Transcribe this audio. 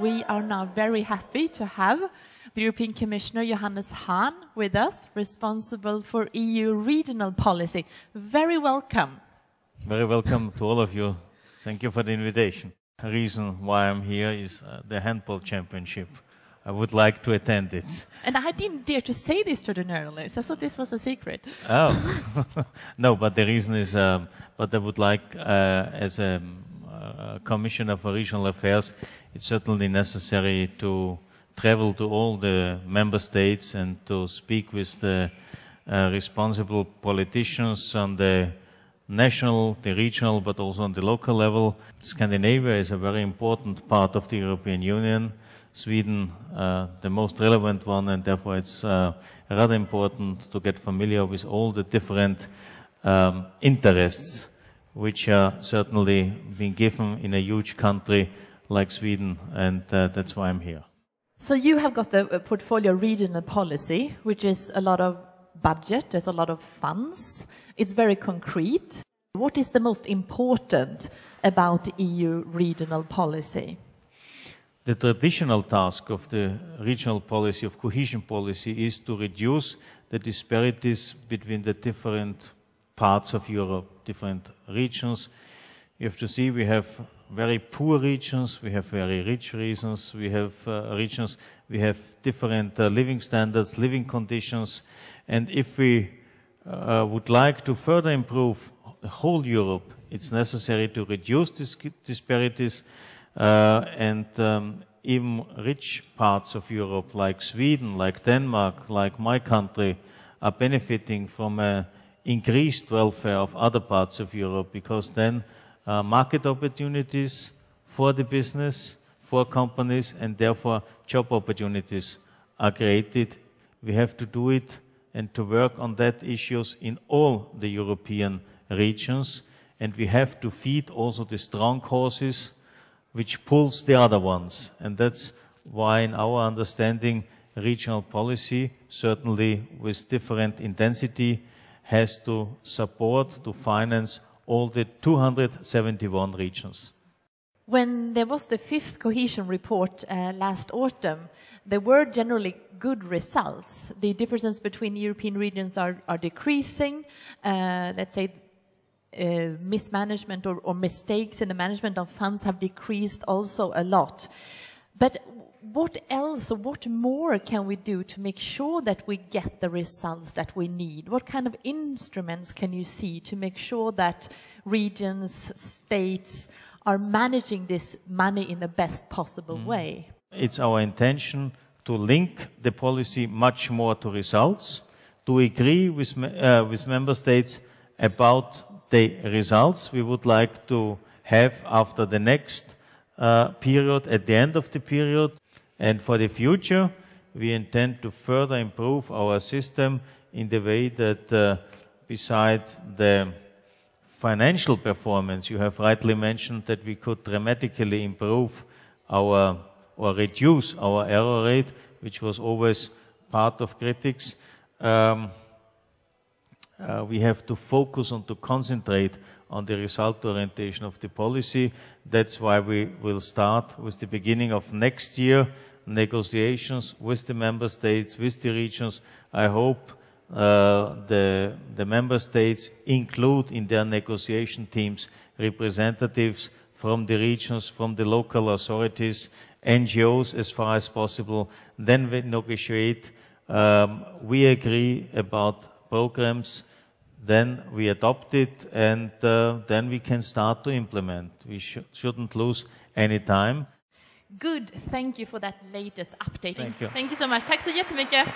we are now very happy to have the European Commissioner Johannes Hahn with us, responsible for EU regional policy. Very welcome. Very welcome to all of you. Thank you for the invitation. The reason why I'm here is the handball championship. I would like to attend it. And I didn't dare to say this to the journalists. I thought this was a secret. Oh, no, but the reason is, but I would like, as a Commissioner for Regional Affairs, it's certainly necessary to travel to all the member states and to speak with the responsible politicians on the national, the regional, but also on the local level. Scandinavia is a very important part of the European Union. Sweden, the most relevant one, and therefore it's rather important to get familiar with all the different interests which are certainly being given in a huge country like Sweden, and that's why I'm here. So you have got the portfolio regional policy, which is a lot of budget, there's a lot of funds. It's very concrete. What is the most important about EU regional policy? The traditional task of the regional policy, of cohesion policy, is to reduce the disparities between the different parts of Europe, different regions. You have to see we have very poor regions, we have very rich regions, we have different living standards, living conditions, and if we would like to further improve the whole Europe, it's necessary to reduce these disparities. Even rich parts of Europe, like Sweden, like Denmark, like my country, are benefiting from increased welfare of other parts of Europe, because then market opportunities for the business, for companies, and therefore job opportunities are created. We have to do it and to work on that issues in all the European regions, and we have to feed also the strong causes which pulls the other ones. And that's why, in our understanding, regional policy, certainly with different intensity, has to support, to finance all the 271 regions. When there was the fifth cohesion report last autumn, there were generally good results. The differences between European regions are decreasing. Let's say mismanagement or mistakes in the management of funds have decreased also a lot. But what else, or what more can we do to make sure that we get the results that we need? What kind of instruments can you see to make sure that regions, states are managing this money in the best possible way? It's our intention to link the policy much more to results, to agree with member states about the results we would like to have after the next period, at the end of the period. And for the future, we intend to further improve our system in the way that besides the financial performance, you have rightly mentioned that we could dramatically improve or reduce our error rate, which was always part of critics. We have to focus on, to concentrate on the result orientation of the policy. That's why we will start with the beginning of next year negotiations with the member states, with the regions. I hope the member states include in their negotiation teams representatives from the regions, from the local authorities, NGOs as far as possible. Then we negotiate, we agree about programs, then we adopt it, and then we can start to implement. We shouldn't lose any time. Good, thank you for that latest update. Thank you. Thank you so much. Tack så jättemycket.